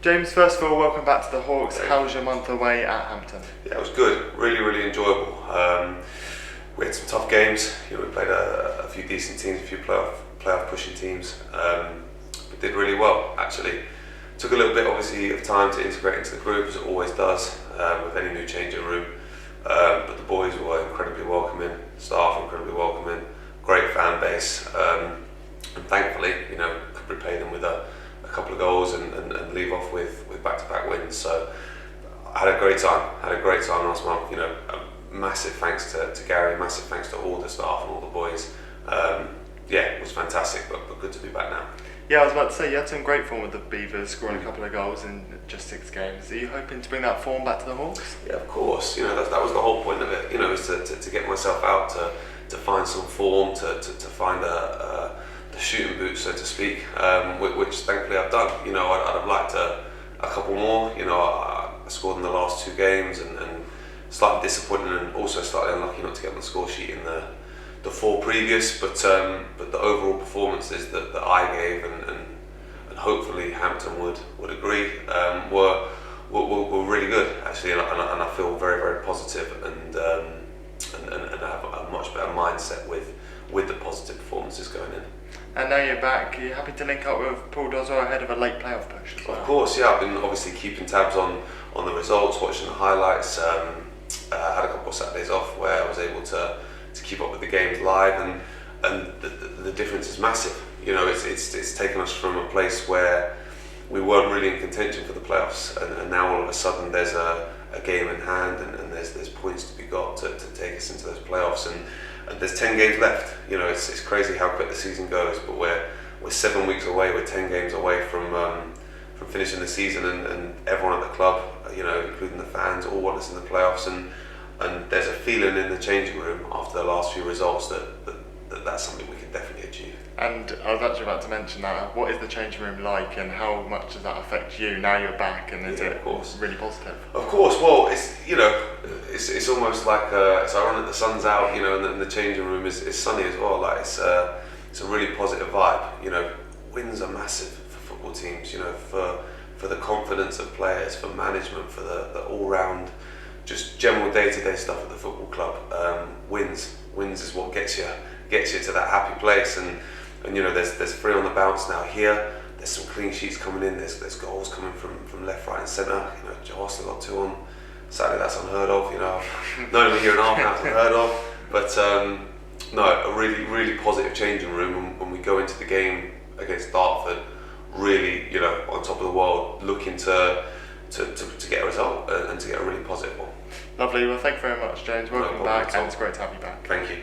James, first of all, welcome back to the Hawks. How was your month away at Hampton? Yeah, it was good. Really enjoyable. We had some tough games. We played a few decent teams, a few playoff pushing teams. But did really well, actually. Took a little bit, obviously, of time to integrate into the group, as it always does with any new changing room. But the boys were incredibly welcoming, staff incredibly welcoming, great fan base, and thankfully, could repay them with a couple of goals and leave off with back-to-back wins. So I had a great time. Last month. A massive thanks to Gary, massive thanks to all the staff and all the boys. It was fantastic, but good to be back now. Yeah, I was about to say, you had some great form with the Beavers, scoring a couple of goals in just 6 games. Are you hoping to bring that form back to the Hawks? Yeah, of course. That was the whole point of it. Is to get myself out, to find some form, to find the shooting boots, so to speak, which thankfully I've done. I'd have liked a couple more. I scored in the last 2 games and slightly disappointed, and also slightly unlucky not to get on the score sheet in the 4 previous, but the overall performances that I gave and hopefully Hampton would agree were really good, actually, and I feel very positive and I have a much better mindset with the positive performances going in. And now you're back, are you happy to link up with Paul Dozzo ahead of a late playoff push as well? Of course, yeah. I've been obviously keeping tabs on the results, watching the highlights. I had a couple of Saturdays off where I was able to keep up with the games live, and the difference is massive. It's taken us from a place where we weren't really in contention for the playoffs, and now all of a sudden there's a game in hand, and there's points to be got to take us into those playoffs, and there's 10 games left. It's crazy how quick the season goes, but we're 7 weeks away, we're 10 games away from finishing the season, and everyone at the club, including the fans, all want us in the playoffs, and there's a feeling in the changing room after the last few results that's something we can definitely achieve. And I was actually about to mention that. What is the changing room like, and how much does that affect you now you're back, and is it really positive? Of course. Well, it's almost like it's ironic the sun's out, and the changing room is sunny as well. Like it's a really positive vibe. Wins are massive for football teams. For the confidence of players, for management, for the all-round, just general day-to-day stuff at the football club. Wins is what gets you to that happy place, and there's 3 on the bounce now here. There's some clean sheets coming in. There's goals coming from left, right, and centre. Joe Osler got 2 on Saturday. That's unheard of. Known him a year and a half now, it's unheard of. But no, a really positive changing room. And when we go into the game against Dartford, really on top of the world, looking to get a result and to get a really positive one. Lovely. Well, thank you very much, James. Welcome back, and it's great to have you back. Thank you.